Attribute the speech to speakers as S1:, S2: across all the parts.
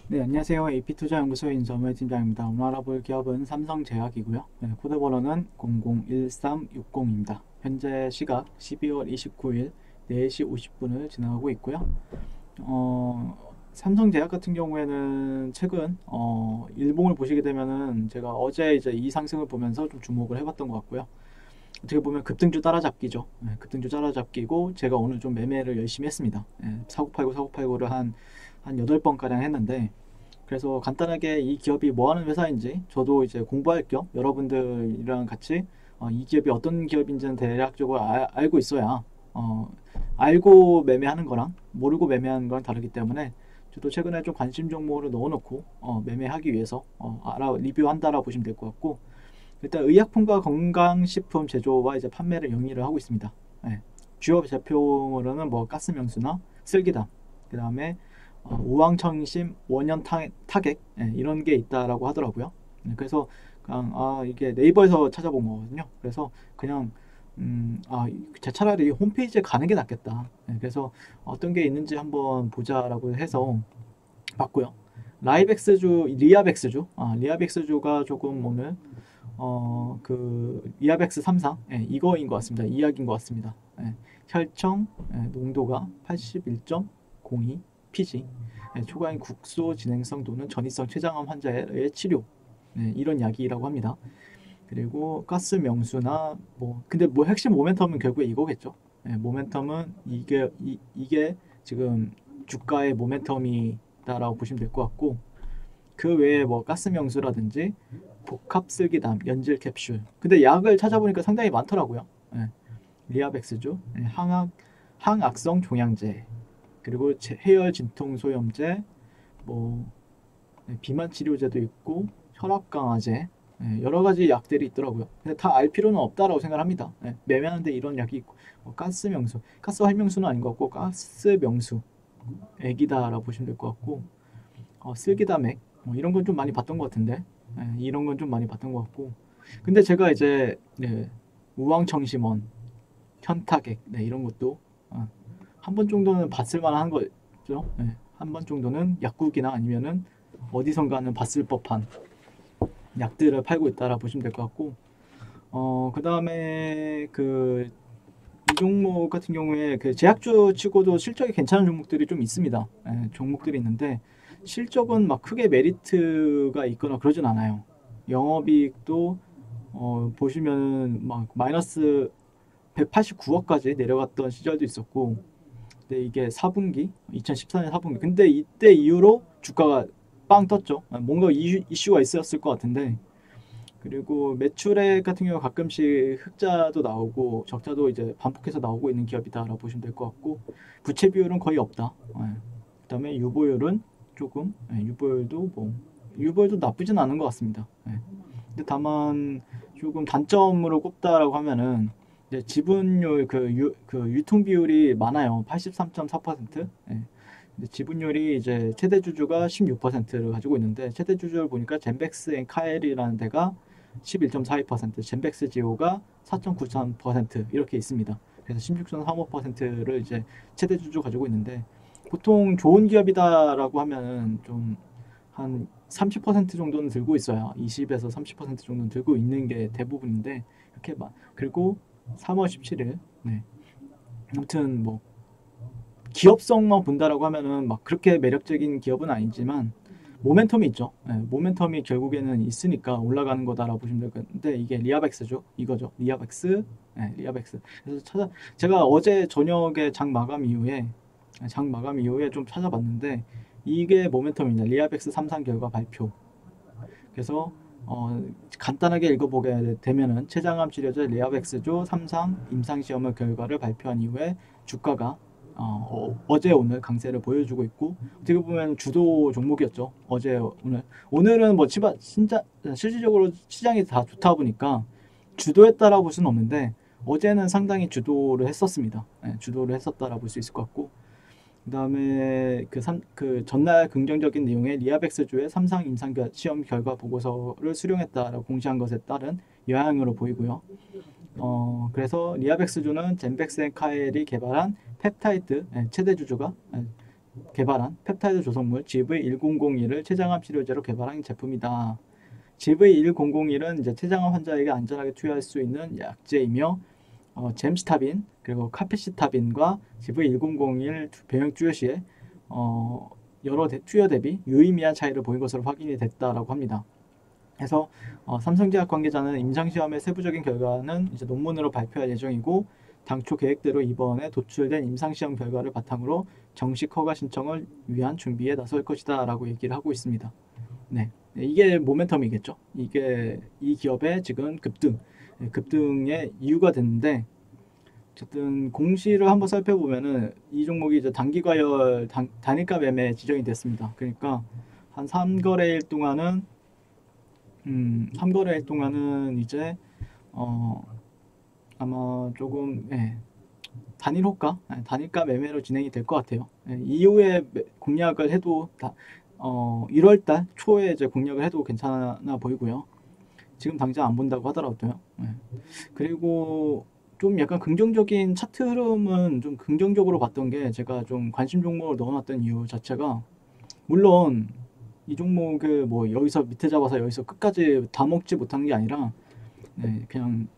S1: 네, 안녕하세요. AP투자연구소의 인서물 팀장입니다. 오늘 알아볼 기업은 삼성제약이고요. 네, 코드 번호는 001360입니다. 현재 시각 12월 29일 4시 50분을 지나가고 있고요. 삼성제약 같은 경우에는 최근 일봉을 보시게 되면은 제가 어제 이제 이 상승을 보면서 좀 주목을 해봤던 것 같고요. 어떻게 보면 급등주 따라잡기죠. 네, 급등주 따라잡기고 제가 오늘 좀 매매를 열심히 했습니다. 네, 사고팔고 사고팔고를 한 8번가량 했는데, 그래서 간단하게 이 기업이 뭐 하는 회사인지 저도 이제 공부할 겸 여러분들이랑 같이 이 기업이 어떤 기업인지는 대략적으로 알고 있어야 어, 알고 매매하는 거랑 모르고 매매하는 거랑 다르기 때문에 저도 최근에 좀 관심 종목으로 넣어놓고 매매하기 위해서 리뷰한다라 보시면 될 것 같고, 일단 의약품과 건강식품 제조와 이제 판매를 영위를 하고 있습니다. 네. 주요 제품으로는 뭐 가스명수나 슬기담, 그 다음에 우황청심, 원형 타객, 이런 게 있다라고 하더라고요. 그래서 그냥 이게 네이버에서 찾아본 거거든요. 그래서 그냥 차라리 홈페이지에 가는 게 낫겠다. 그래서 어떤 게 있는지 한번 보자라고 해서 봤고요. 리아벡스주가 조금 오늘 리아벡스 3상, 이거인 것 같습니다. 이야기인 것 같습니다. 혈청 농도가 81.02 PG, 초과인 국소 진행성 또는 전이성 췌장암 환자의 치료, 이런 약이라고 합니다. 그리고 가스 명수나 근데 핵심 모멘텀은 결국에 이거겠죠. 모멘텀은 이게 지금 주가의 모멘텀이다라고 보시면 될 것 같고, 그 외에 뭐 가스 명수라든지 복합슬기담, 연질 캡슐. 근데 약을 찾아보니까 상당히 많더라고요. 리아벡스죠. 항악성 종양제, 그리고 해열 진통 소염제, 뭐 비만 치료제도 있고 혈압 강화제, 여러 가지 약들이 있더라고요. 근데 다 알 필요는 없다라고 생각합니다. 매매하는데 이런 약이 있고, 가스 명수, 가스 활명수는 아닌 것 같고 가스 명수 액이다라고 보시면 될 것 같고, 슬기다맥 이런 건 좀 많이 봤던 것 같은데, 이런 건 좀 많이 봤던 것 같고, 근데 제가 이제 우황청심원, 현타객, 이런 것도 한 번 정도는 봤을 만한 거죠. 한 번 정도는 약국이나 아니면은 어디선가는 봤을 법한 약들을 팔고 있다라 보시면 될 것 같고, 그 다음에 이 종목 같은 경우에 그 제약주 치고도 실적이 괜찮은 종목들이 좀 있습니다. 종목들이 있는데 실적은 막 크게 메리트가 있거나 그러진 않아요. 영업이익도 보시면은 막 마이너스 189억까지 내려갔던 시절도 있었고, 근데 이게 4분기, 2014년 4분기. 근데 이때 이후로 주가가 빵 떴죠. 뭔가 이슈가 있었을 것 같은데, 그리고 매출액 같은 경우 가끔씩 흑자도 나오고 적자도 이제 반복해서 나오고 있는 기업이다라고 보시면 될 것 같고, 부채 비율은 거의 없다. 그다음에 유보율은 조금, 유보율도 나쁘진 않은 것 같습니다. 근데 다만 조금 단점으로 꼽다라고 하면은 이제 지분율 그 유통 비율이 많아요. 83.4%. 근데 지분율이 이제 최대 주주가 16%를 가지고 있는데, 최대 주주를 보니까 젠백스 앤 카엘이라는 데가 11.42%, 젠백스 지오가 4.93% 이렇게 있습니다. 그래서 16.35%를 이제 최대 주주 가지고 있는데, 보통 좋은 기업이다라고 하면 좀 한 30% 정도는 들고 있어야, 20에서 30% 정도는 들고 있는 게 대부분인데, 이렇게 막, 그리고 3월 17일, 아무튼 뭐 기업성만 본다라고 하면은 막 그렇게 매력적인 기업은 아니지만 모멘텀이 있죠. 모멘텀이 결국에는 있으니까 올라가는 거다라고 보시면 될 것 같은데, 이게 리아벡스죠. 이거죠. 리아벡스. 리아벡스. 그래서 제가 어제 저녁에 장 마감 이후에 좀 찾아봤는데, 이게 모멘텀입니다. 리아벡스 3상 결과 발표. 그래서 간단하게 읽어보게 되면은 췌장암 치료제 리아벡스조 3상 임상시험 결과를 발표한 이후에 주가가 제 오늘 강세를 보여주고 있고, 어떻게 보면 주도 종목이었죠. 어제 오늘은 뭐 진짜 실질적으로 시장이 다 좋다 보니까 주도했다라고 볼 수는 없는데, 어제는 상당히 주도를 했었습니다. 주도를 했었다라고 볼 수 있을 것 같고, 그다음에 그 전날 긍정적인 내용의 리아벡스주의 3상 임상 시험 결과 보고서를 수령했다라고 공시한 것에 따른 영향으로 보이고요. 그래서 리아벡스주는 젠백스앤카엘이 개발한 펩타이드, 최대 주주가 개발한 펩타이드 조성물 GV1001을 췌장암 치료제로 개발한 제품이다. GV1001은 이제 췌장암 환자에게 안전하게 투여할 수 있는 약제이며 젬시타빈 그리고 카페시타빈과 GV1001 병역 투여 시에 여러 투여 대비 유의미한 차이를 보인 것으로 확인이 됐다라고 합니다. 그래서 삼성제약 관계자는 임상시험의 세부적인 결과는 이제 논문으로 발표할 예정이고 당초 계획대로 이번에 도출된 임상시험 결과를 바탕으로 정식 허가 신청을 위한 준비에 나설 것이다 라고 얘기를 하고 있습니다. 네, 이게 모멘텀이겠죠. 이게 이 기업의 지금 급등의 이유가 됐는데 어쨌든 공시를 한번 살펴보면은 이 종목이 이제 단기과열 단일가 매매 지정이 됐습니다. 그러니까 한 3거래일 동안은 3거래일 동안은 이제 아마 조금 단일 호가, 단일가 매매로 진행이 될 것 같아요. 이후에 공략을 해도 1월달 초에 이제 공략을 해도 괜찮아 보이고요. 지금 당장 안 본다고 하더라고요. 그리고 좀 약간 긍정적인 차트 흐름은 좀 긍정적으로 봤던 게 제가 좀 관심 종목을 넣어놨던 이유 자체가 물론 이 종목을 뭐 여기서 밑에 잡아서 여기서 끝까지 다 먹지 못한 게 아니라 그냥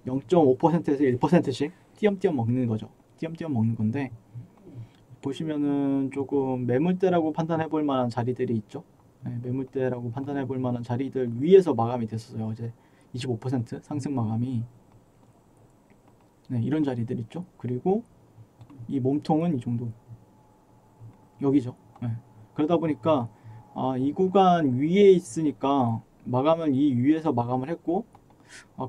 S1: 0.5%에서 1%씩 띄엄띄엄 먹는 거죠. 띄엄띄엄 먹는 건데 보시면은 조금 매물대라고 판단해 볼 만한 자리들이 있죠. 매물대라고 판단해 볼 만한 자리들 위에서 마감이 됐었어요. 어제 25% 상승 마감이 이런 자리들 있죠. 그리고 이 몸통은 이 정도 여기죠. 그러다 보니까 이 구간 위에 있으니까 마감은 이 위에서 마감을 했고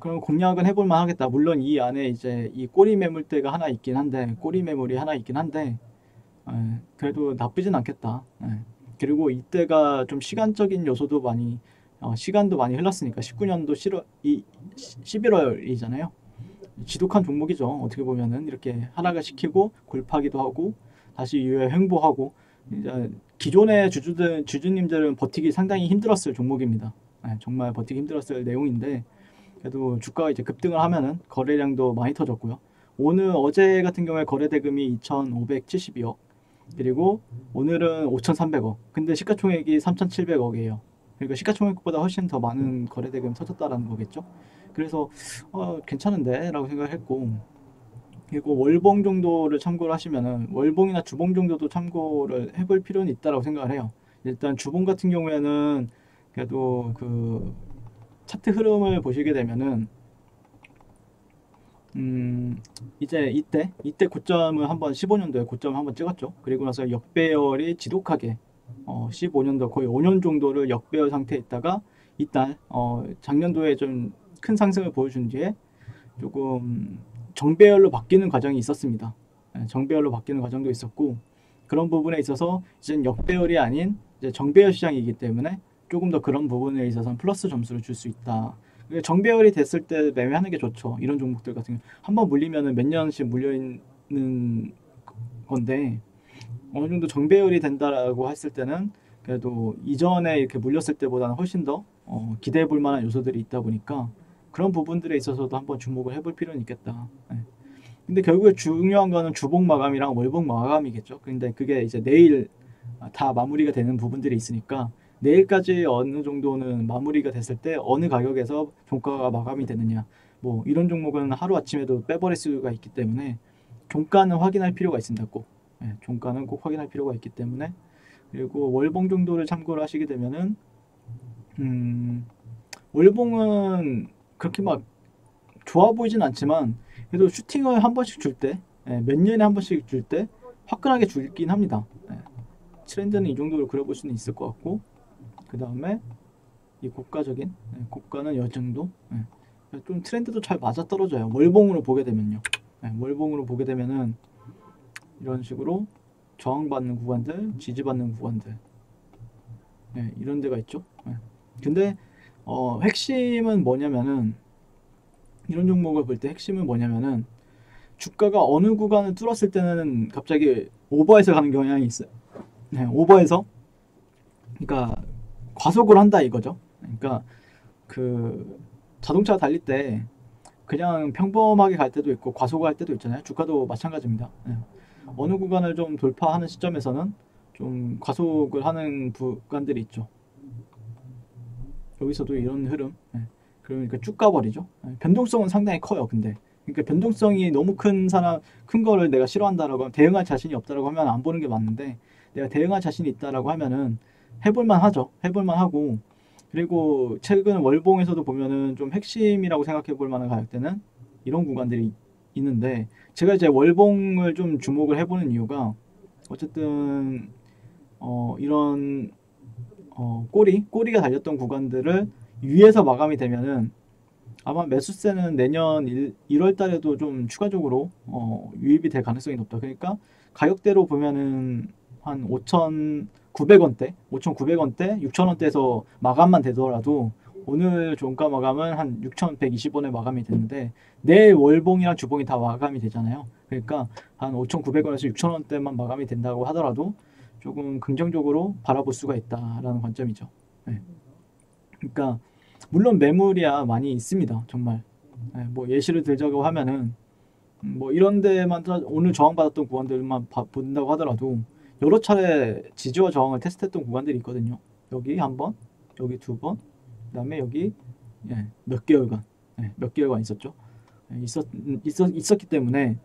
S1: 그럼 공략은 해볼 만 하겠다. 물론 이 안에 이제 이 꼬리 매물대가 하나 있긴 한데 꼬리 매물이 하나 있긴 한데 그래도 나쁘진 않겠다. 그리고 이때가 좀 시간적인 요소도 많이 시간도 많이 흘렀으니까 19년도 11월이잖아요. 지독한 종목이죠. 어떻게 보면은 이렇게 하락을 시키고 골파기도 하고 다시 이후에 횡보하고 이제 기존의 주주님들은 버티기 상당히 힘들었을 종목입니다. 정말 버티기 힘들었을 내용인데 그래도 주가가 이제 급등을 하면은 거래량도 많이 터졌고요. 어제 같은 경우에 거래 대금이 2,572억 그리고 오늘은 5,300억 근데 시가총액이 3,700억이에요. 그러니까 시가총액보다 훨씬 더 많은 거래 대금이 터졌다라는 거겠죠. 그래서 괜찮은데 라고 생각을 했고 그리고 월봉 정도를 참고를 하시면은 월봉이나 주봉 정도도 참고를 해볼 필요는 있다라고 생각을 해요. 일단 주봉 같은 경우에는 그래도 그 차트 흐름을 보시게 되면은 이제 이때 고점을 한번 15년도에 고점을 한번 찍었죠. 그리고 나서 역배열이 지독하게 15년도 거의 5년 정도를 역배열 상태에 있다가 이달 작년도에 좀 큰 상승을 보여준 뒤에 조금 정배열로 바뀌는 과정이 있었습니다. 정배열로 바뀌는 과정도 있었고 그런 부분에 있어서 이제 역배열이 아닌 이제 정배열 시장이기 때문에 조금 더 그런 부분에 있어서는 플러스 점수를 줄 수 있다. 정배열이 됐을 때 매매하는 게 좋죠. 이런 종목들 같은 경우 한번 물리면은 몇 년씩 물려 있는 건데 어느 정도 정배열이 된다라고 했을 때는 그래도 이전에 이렇게 물렸을 때보다는 훨씬 더 기대해 볼 만한 요소들이 있다 보니까 그런 부분들에 있어서도 한번 주목을 해볼 필요는 있겠다. 근데 결국에 중요한 거는 주봉 마감이랑 월봉 마감이겠죠. 근데 그게 이제 내일 다 마무리가 되는 부분들이 있으니까 내일까지 어느 정도는 마무리가 됐을 때 어느 가격에서 종가가 마감이 되느냐 뭐 이런 종목은 하루아침에도 빼버릴 수가 있기 때문에 종가는 확인할 필요가 있습니다. 꼭 종가는 꼭 확인할 필요가 있기 때문에 그리고 월봉 정도를 참고를 하시게 되면은 월봉은 그렇게 막 좋아 보이진 않지만 그래도 슈팅을 한 번씩 줄 때 몇 년에 한 번씩 줄 때 화끈하게 줄긴 합니다. 트렌드는 이 정도로 그려볼 수는 있을 것 같고 그 다음에 이 고가적인 고가는 이 정도 좀 트렌드도 잘 맞아떨어져요. 월봉으로 보게 되면요. 월봉으로 보게 되면은 이런 식으로 저항받는 구간들 지지받는 구간들 이런 데가 있죠. 근데 핵심은 뭐냐면은 이런 종목을 볼 때 핵심은 뭐냐면은 주가가 어느 구간을 뚫었을 때는 갑자기 오버해서 가는 경향이 있어요. 오버해서 그러니까 과속을 한다 이거죠. 그러니까 그 자동차 달릴 때 그냥 평범하게 갈 때도 있고 과속할 때도 있잖아요. 주가도 마찬가지입니다. 어느 구간을 좀 돌파하는 시점에서는 좀 과속을 하는 구간들이 있죠. 여기서도 이런 흐름. 예. 그러니까 쭉 가버리죠. 예. 변동성은 상당히 커요. 근데 그러니까 변동성이 너무 큰 거를 내가 싫어한다라고 하면, 대응할 자신이 없다라고 하면 안 보는 게 맞는데, 내가 대응할 자신이 있다라고 하면은 해볼만 하죠. 해볼만 하고, 그리고 최근 월봉에서도 보면은 좀 핵심이라고 생각해 볼 만한 가격대는 이런 구간들이 있는데, 제가 이제 월봉을 좀 주목을 해보는 이유가, 어쨌든 이런 꼬리가 달렸던 구간들을 위에서 마감이 되면은 아마 매수세는 내년 1월 달에도 좀 추가적으로 유입이 될 가능성이 높다. 그러니까 가격대로 보면은 한 5,900원대, 6,000원대에서 마감만 되더라도 오늘 종가 마감은 한 6,120원에 마감이 되는데, 내일 월봉이랑 주봉이 다 마감이 되잖아요. 그러니까 한 5,900원에서 6,000원대만 마감이 된다고 하더라도 조금 긍정적으로 바라볼 수가 있다라는 관점이죠. 네. 그러니까 물론 매물이야 많이 있습니다. 정말. 네, 뭐 예시를 들자고 하면은 뭐 이런 데만 오늘 저항받았던 구간들만 본다고 하더라도 여러 차례 지지와 저항을 테스트했던 구간들이 있거든요. 여기 한 번, 여기 두 번, 그다음에 여기 몇 개월간, 몇 개월간 있었죠. 있었기 때문에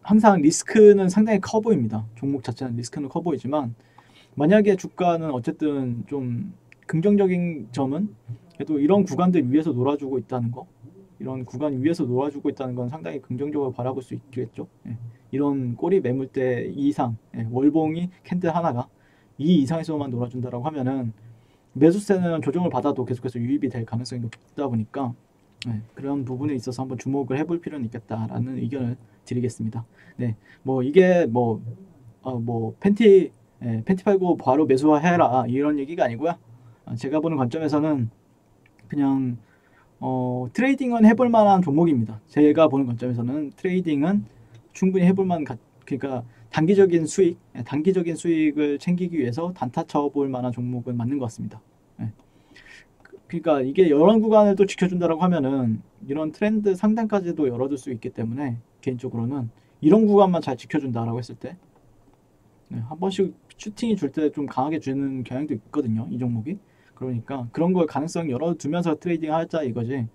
S1: 항상 리스크는 상당히 커 보입니다. 종목 자체는 리스크는 커 보이지만, 만약에 주가는 어쨌든 좀 긍정적인 점은 그래도 이런 구간들 위에서 놀아주고 있다는 거, 이런 구간 위에서 놀아주고 있다는 건 상당히 긍정적으로 바라볼 수 있겠죠. 이런 꼬리 매물대 이상, 월봉이 캔들 하나가 이 이상에서만 놀아준다라고 하면은 매수세는 조정을 받아도 계속해서 유입이 될 가능성이 높다 보니까 그런 부분에 있어서 한번 주목을 해볼 필요는 있겠다라는 의견을 드리겠습니다. 네, 뭐 이게 뭐 팬티 팔고 바로 매수해라 이런 얘기가 아니고요. 제가 보는 관점에서는 그냥 트레이딩은 해볼 만한 종목입니다. 제가 보는 관점에서는 트레이딩은 충분히 해볼 만한, 그러니까 단기적인 수익을 챙기기 위해서 단타 쳐볼 만한 종목은 맞는 것 같습니다. 그러니까 이게 이런 구간을 또 지켜준다라고 하면은 이런 트렌드 상단까지도 열어둘 수 있기 때문에, 개인적으로는 이런 구간만 잘 지켜준다라고 했을 때 한 번씩 슈팅이 줄 때 좀 강하게 주는 경향도 있거든요, 이 종목이. 그러니까 그런 걸 가능성 열어두면서 트레이딩 하자 이거지,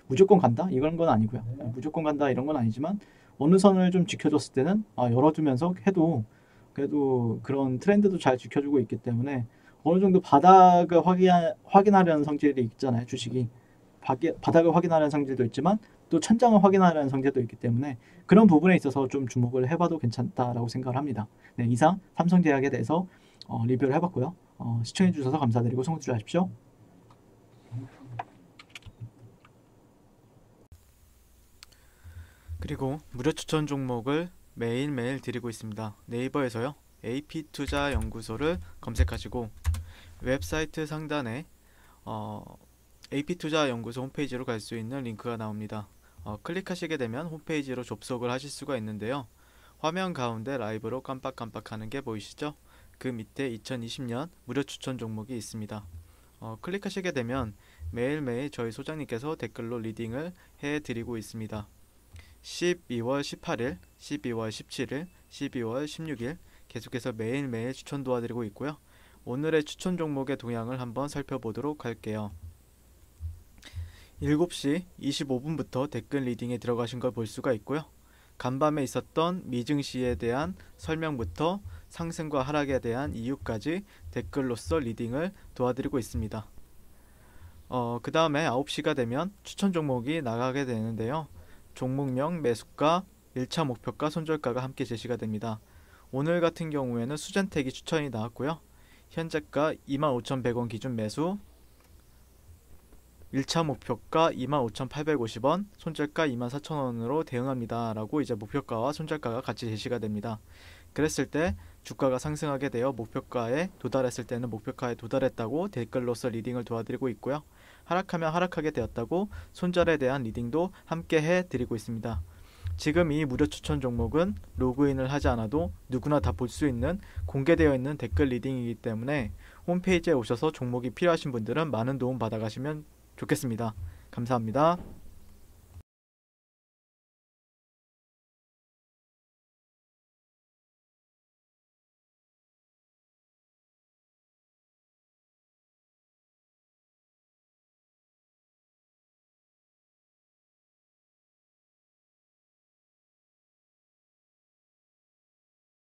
S1: 무조건 간다 이런 건 아니고요. 무조건 간다 이런 건 아니지만 어느 선을 좀 지켜줬을 때는 열어두면서 해도 그래도 그런 트렌드도 잘 지켜주고 있기 때문에, 어느 정도 바닥을 확인하려는 성질이 있잖아요, 주식이. 바닥을 확인하려는 성질도 있지만 또 천장을 확인하려는 성질도 있기 때문에, 그런 부분에 있어서 좀 주목을 해봐도 괜찮다라고 생각을 합니다. 네, 이상 삼성제약에 대해서 리뷰를 해봤고요. 시청해주셔서 감사드리고 성원 투자하십시오.
S2: 그리고 무료 추천 종목을 매일매일 드리고 있습니다. 네이버에서요, AP투자연구소를 검색하시고 웹사이트 상단에 AP투자연구소 홈페이지로 갈 수 있는 링크가 나옵니다. 클릭하시게 되면 홈페이지로 접속을 하실 수가 있는데요. 화면 가운데 라이브로 깜빡깜빡하는 게 보이시죠? 그 밑에 2020년 무료 추천 종목이 있습니다. 클릭하시게 되면 매일매일 저희 소장님께서 댓글로 리딩을 해드리고 있습니다. 12월 18일, 12월 17일, 12월 16일 계속해서 매일매일 추천 도와드리고 있고요. 오늘의 추천 종목의 동향을 한번 살펴보도록 할게요. 7시 25분부터 댓글 리딩에 들어가신 걸 볼 수가 있고요. 간밤에 있었던 미증시에 대한 설명부터 상승과 하락에 대한 이유까지 댓글로서 리딩을 도와드리고 있습니다. 그 다음에 9시가 되면 추천 종목이 나가게 되는데요. 종목명, 매수가, 1차 목표가, 손절가가 함께 제시가 됩니다. 오늘 같은 경우에는 수젠텍이 추천이 나왔고요. 현재가 25,100원 기준 매수, 1차 목표가 25,850원, 손절가 24,000원으로 대응합니다 라고 이제 목표가와 손절가가 같이 제시가 됩니다. 그랬을 때 주가가 상승하게 되어 목표가에 도달했을 때는 목표가에 도달했다고 댓글로서 리딩을 도와드리고 있고요. 하락하면 하락하게 되었다고 손절에 대한 리딩도 함께 해드리고 있습니다. 지금 이 무료 추천 종목은 로그인을 하지 않아도 누구나 다 볼 수 있는 공개되어 있는 댓글 리딩이기 때문에 홈페이지에 오셔서 종목이 필요하신 분들은 많은 도움 받아가시면 좋겠습니다. 감사합니다.